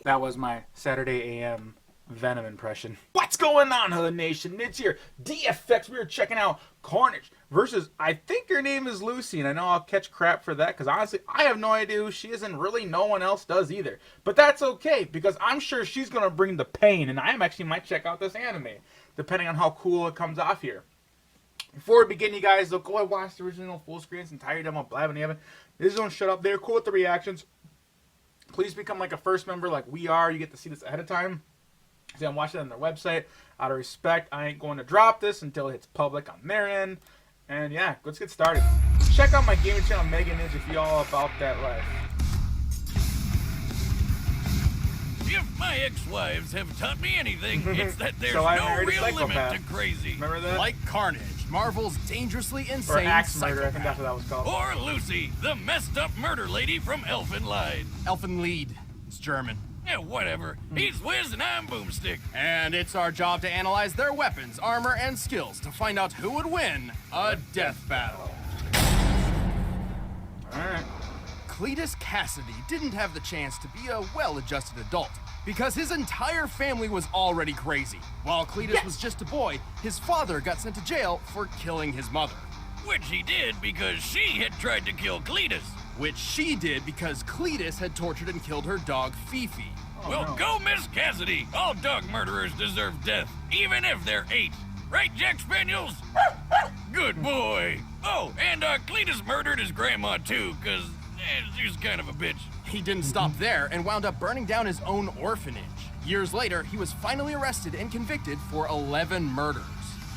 That was my Saturday AM Venom impression. What's going on, Hood Nation? Nidge here. DFX, we are checking out Carnage versus, I think her name is Lucy, and I know I'll catch crap for that, because honestly, I have no idea who she is, and really no one else does either. But that's okay, because I'm sure she's going to bring the pain, and I actually might check out this anime, depending on how cool it comes off here. Before we begin, you guys, go and watch the original full screen. I'm tired of them blabbing. You haven't. This don't shut up. They're cool with the reactions. Please become like a first member like we are. You get to see this ahead of time. See, I'm watching it on their website. Out of respect, I ain't going to drop this until it's public on their end. And yeah, let's get started. Check out my gaming channel, Mega Nidge, if y'all about that life. If my ex-wives have taught me anything, it's that there's So no real limit psychopath. to crazy. Remember that? Like Carnage, Marvel's dangerously Or insane Axe Murder, I think psychopath. that's what that was called. Or Lucy, the messed up murder lady from Elfenlied. Elfenlied. It's German. Yeah, whatever. He's Wiz and I'm Boomstick. And it's our job to analyze their weapons, armor, and skills to find out who would win a death battle. Alright. Cletus Kasady didn't have the chance to be a well-adjusted adult because his entire family was already crazy. While Cletus was just a boy, his father got sent to jail for killing his mother. Which he did because she had tried to kill Cletus. Which she did because Cletus had tortured and killed her dog, Fifi. Well, no. go Miss Cassidy. All dog murderers deserve death, even if they're 8. Right, Jack Spaniels? Good boy. Oh, and Cletus murdered his grandma too, because she's kind of a bitch. He didn't stop there and wound up burning down his own orphanage. Years later, he was finally arrested and convicted for 11 murders.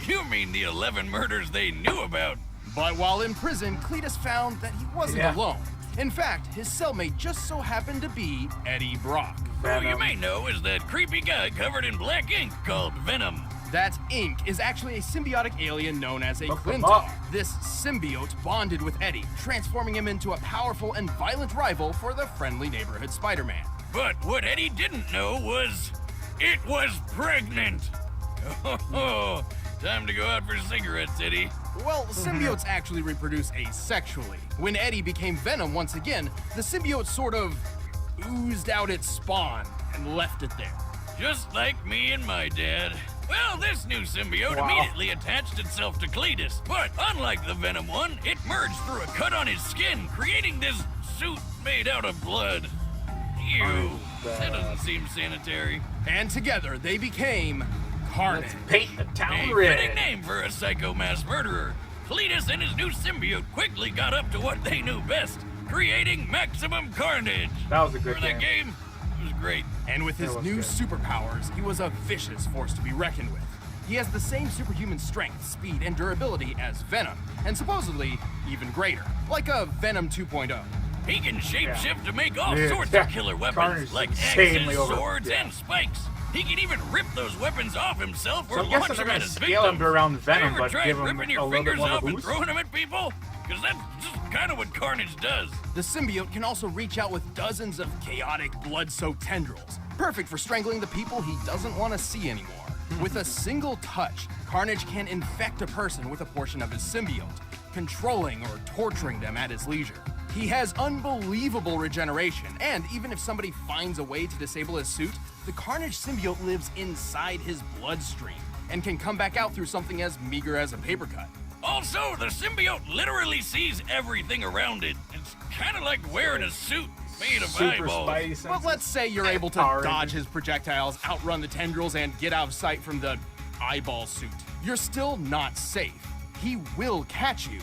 You mean the 11 murders they knew about? But while in prison, Cletus found that he wasn't alone. In fact, his cellmate just so happened to be Eddie Brock. Who you may know is that creepy guy covered in black ink called Venom. That ink is actually a symbiotic alien known as a Look them Clintar. up. This symbiote bonded with Eddie, transforming him into a powerful and violent rival for the friendly neighborhood Spider-Man. But what Eddie didn't know was, it was pregnant. Oh, time to go out for cigarettes, Eddie. Well, symbiotes actually reproduce asexually. When Eddie became Venom once again, the symbiote sort of oozed out its spawn and left it there. Just like me and my dad. Well, this new symbiote immediately attached itself to Cletus, but unlike the Venom one, it merged through a cut on his skin, creating this suit made out of blood. Ew, that doesn't seem sanitary. And together they became Carnage. Let's paint the town A red. fitting name for a psycho mass murderer. Cletus and his new symbiote quickly got up to what they knew best, creating maximum carnage. That was a good For that game. game, it was great. And with his That was new good. superpowers, he was a vicious force to be reckoned with. He has the same superhuman strength, speed, and durability as Venom, and supposedly even greater, like a Venom 2.0. He can shapeshift to make all Yeah. sorts of killer weapons, Carnage is like insanely axes, over- swords, yeah. and spikes. He can even rip those weapons off himself or So I'm launch guessing they're them gonna at his scale him victims. to around Venom, you ever but tried give him ripping a your little bit fingers more of a off and boost? throwing them at people? Because that's just kind of what Carnage does. The symbiote can also reach out with dozens of chaotic, blood-soaked tendrils, perfect for strangling the people he doesn't want to see anymore. With a single touch, Carnage can infect a person with a portion of his symbiote, controlling or torturing them at his leisure. He has unbelievable regeneration, and even if somebody finds a way to disable his suit, the Carnage symbiote lives inside his bloodstream and can come back out through something as meager as a paper cut. Also, the symbiote literally sees everything around it. It's kind of like wearing a suit made of Super eyeballs. Spidey senses. But let's say you're able to Power dodge Rangers. his projectiles, outrun the tendrils, and get out of sight from the eyeball suit. You're still not safe. He will catch you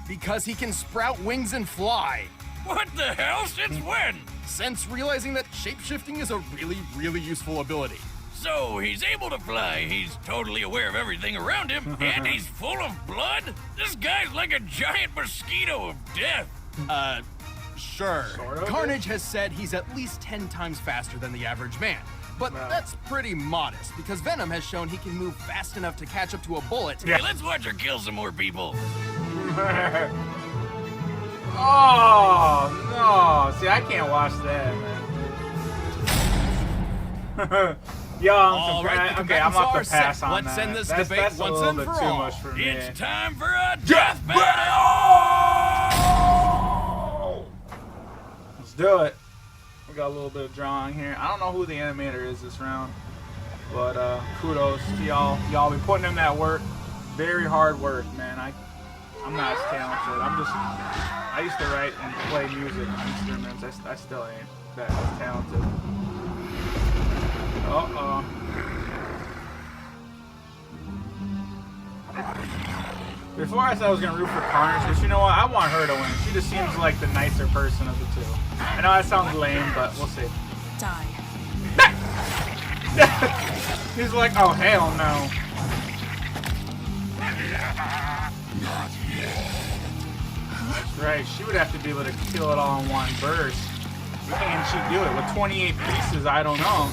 because he can sprout wings and fly. What the hell? Since when? Since realizing that shapeshifting is a really, really useful ability. So he's able to fly, he's totally aware of everything around him, and he's full of blood? This guy's like a giant mosquito of death. Sure. Sort of. Carnage has said he's at least 10 times faster than the average man. But Wow. that's pretty modest because Venom has shown he can move fast enough to catch up to a bullet. Yeah. Hey, let's watch her kill some more people. Oh, no. See, I can't watch that, man. Yo, All right, okay, I'm off the pass set. on Let's that. end this that's, debate that's once a little and bit for too all. much for me. It's time for a death battle! Let's do it. We got a little bit of drawing here. I don't know who the animator is this round, but kudos to y'all. Y'all be putting in that work. Very hard work, man. I'm not as talented. I used to write and play music instruments. I still ain't that talented. Uh-oh. Before I said I was going to root for Carnage, but you know what? I want her to win. She just seems like the nicer person of the two. I know that sounds lame, but we'll see. Die. He's like, oh, hell no. That's right. She would have to be able to kill it all in one burst. Can she do it? With 28 pieces, I don't know.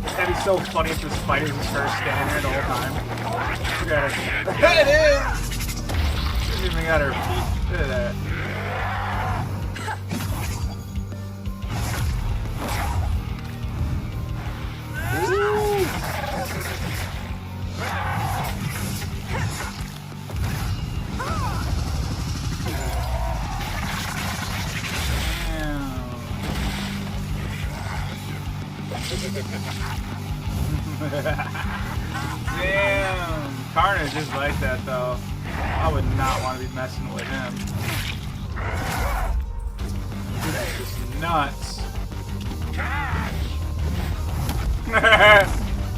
That'd be so funny if the spiders was her standing there the whole time. Look at her. It is! She even got her feet. Look at that. Ooh. Damn. Carnage is like that though. I would not want to be messing with him. That's just nuts.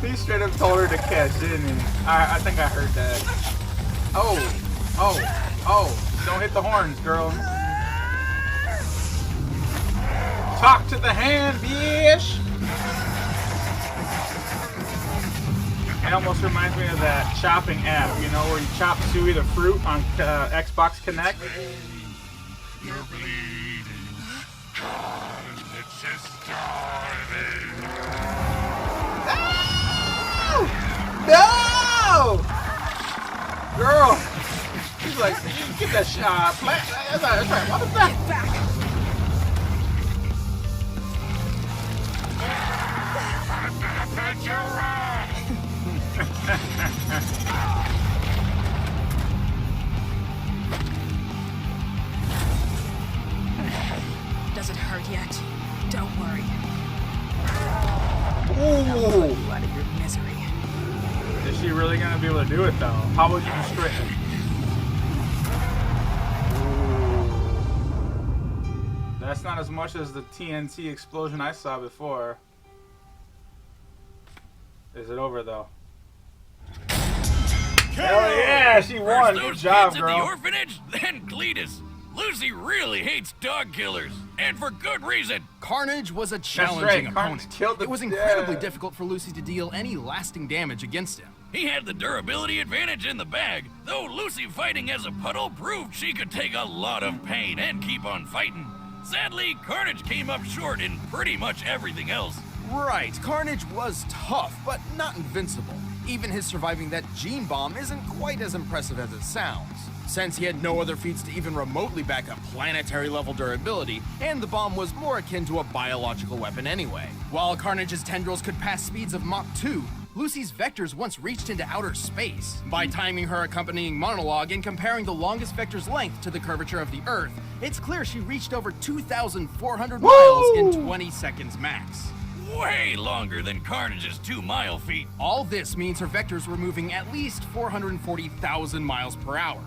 He straight up told her to catch, didn't he? I think I heard that. Oh. Don't hit the horns, girl. Talk to the hand, bitch. It almost reminds me of that chopping app, you know, where you chop Suey the fruit on Xbox Connect. You're bleeding. It's just starving. No! Girl! She's like, you get that shot. That's right. What the fuck? Get back. I'm gonna put you right. Does it hurt yet? Don't worry. Ooh! You out of your misery. Is she really gonna be able to do it though? How would you destroy it? Ooh. That's not as much as the TNT explosion I saw before. Is it over though? Hell yeah, she won. Good job, kids at the girl. orphanage, then Cletus. Lucy really hates dog killers, and for good reason. Carnage was a right, challenging Carnage opponent. killed the It was incredibly dad. difficult for Lucy to deal any lasting damage against him. He had the durability advantage in the bag, though Lucy fighting as a puddle proved she could take a lot of pain and keep on fighting. Sadly, Carnage came up short in pretty much everything else. Right, Carnage was tough, but not invincible. Even his surviving that gene bomb isn't quite as impressive as it sounds, since he had no other feats to even remotely back up planetary level durability, and the bomb was more akin to a biological weapon anyway. While Carnage's tendrils could pass speeds of Mach 2, Lucy's vectors once reached into outer space. By timing her accompanying monologue and comparing the longest vector's length to the curvature of the Earth, it's clear she reached over 2,400 miles in 20 seconds max. Way longer than Carnage's 2-mile feat. All this means her vectors were moving at least 440,000 miles per hour,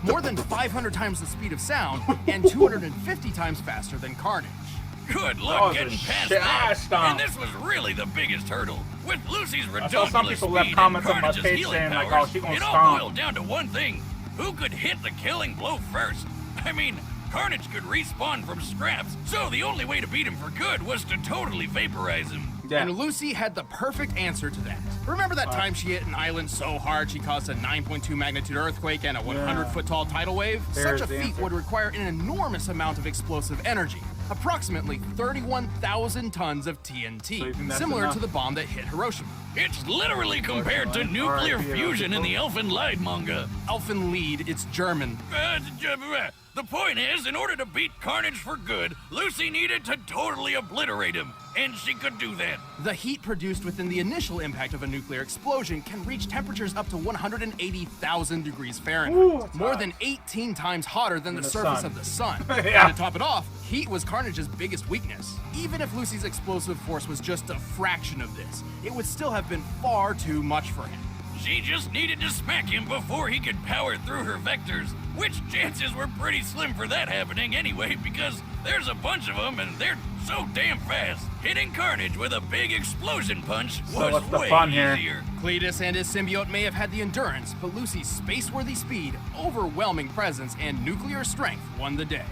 more than 500 times the speed of sound, and 250 times faster than Carnage. Good That luck was a getting past shit that. ass stomp. And this was really the biggest hurdle. With Lucy's I saw some ridiculous people left speed comments and on my Carnage's page healing saying like, powers, oh, she gonna it all stomp. boiled down to one thing. Who could hit the killing blow first? I mean, Carnage could respawn from scraps, so the only way to beat him for good was to totally vaporize him. Yeah. And Lucy had the perfect answer to that. Remember that time she hit an island so hard she caused a 9.2 magnitude earthquake and a 100-foot tall tidal wave? There's Such a the feat answer. would require an enormous amount of explosive energy, approximately 31,000 tons of So you TNT, think that's similar enough? to the bomb that hit Hiroshima. It's literally compared to Unfortunately. nuclear R.I.P. fusion in the Elfen Lied manga. Elfenlied, it's German. The point is, in order to beat Carnage for good, Lucy needed to totally obliterate him. and she could do that. The heat produced within the initial impact of a nuclear explosion can reach temperatures up to 180,000 degrees Fahrenheit, Ooh, more hot. than 18 times hotter than the surface sun. of the sun. Yeah. And to top it off, heat was Carnage's biggest weakness. Even if Lucy's explosive force was just a fraction of this, it would still have been far too much for him. She just needed to smack him before he could power through her vectors, which chances were pretty slim for that happening anyway, because there's a bunch of them and they're so damn fast. Hitting Carnage with a big explosion punch So was what's the way fun here? easier. Cletus and his symbiote may have had the endurance, but Lucy's space-worthy speed, overwhelming presence, and nuclear strength won the day.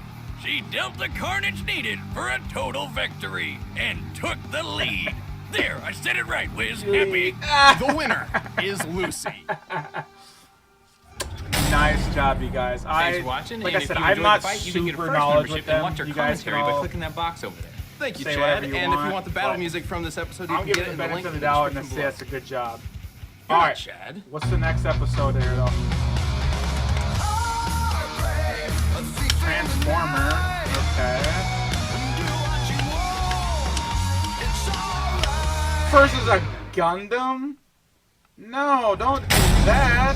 She dealt the carnage needed for a total victory and took the lead. There, I said it right, Wiz. Happy. The winner is Lucy. Nice job, you guys. Thanks for watching. Like and I said, if you I'm enjoyed not the fight, you can get a super first knowledgeable membership with and watch them. our You guys can commentary by all clicking that box over there. Thank you, say Chad. whatever you And if want, you want the battle but music from this episode, you I'm can get giving it the in the link benefit in of the the doubt and description say below. that's a good job. You're All not right, Chad. what's the next episode here, though? Transformer. Okay. Versus a Gundam? No, don't do that.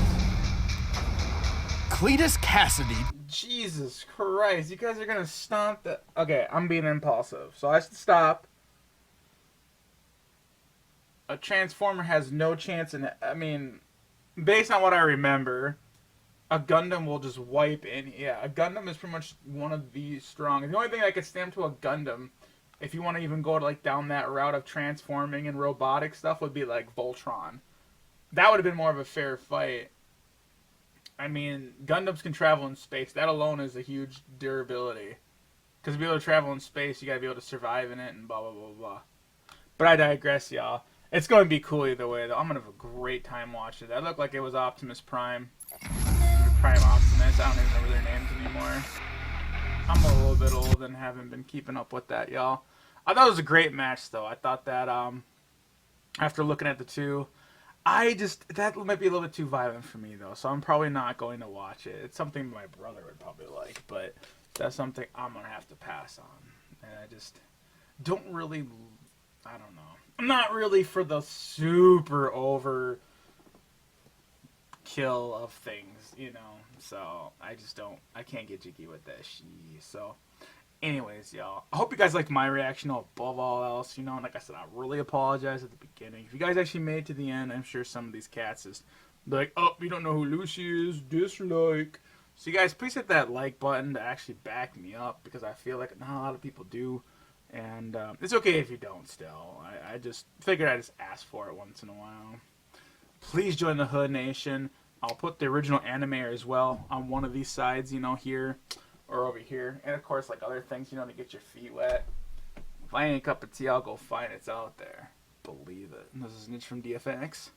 Cletus Kasady. Jesus Christ, you guys are gonna stomp the... Okay, I'm being impulsive, so I should stop. A Transformer has no chance in it. I mean, based on what I remember, a Gundam will just wipe in. Yeah, a Gundam is pretty much one of the strongest. The only thing I could stand to a Gundam, if you want to even go to, like, down that route of transforming and robotic stuff, would be like Voltron. That would have been more of a fair fight. I mean, Gundams can travel in space. That alone is a huge durability. Because to be able to travel in space, you gotta be able to survive in it and blah, blah, blah, blah. But I digress, y'all. It's going to be cool either way, though. I'm going to have a great time watching it. That looked like it was Optimus Prime. Prime Optimus. I don't even remember their names anymore. I'm a little bit old and haven't been keeping up with that, y'all. I thought it was a great match, though. I thought that, after looking at the two... that might be a little bit too violent for me, though, so I'm probably not going to watch it. It's something my brother would probably like, but that's something I'm going to have to pass on. And I just don't really, I don't know. I'm not really for the super over kill of things, you know, so I just don't, I can't get jiggy with that shit, so... Anyways, y'all, I hope you guys liked my reaction above all else. You know, and like I said, I really apologize at the beginning. If you guys actually made it to the end, I'm sure some of these cats is like, oh, you don't know who Lucy is, dislike. So you guys, please hit that like button to actually back me up, because I feel like not a lot of people do. And it's okay if you don't still. I just figured I'd just ask for it once in a while. Please join the Hood Nation. I'll put the original Animator as well on one of these sides, you know, here. Or over here. And of course, like other things, you know, to get your feet wet. If I ain't a cup of tea, I'll go find it. It's out there. Believe it. And this is Nidge from DFX.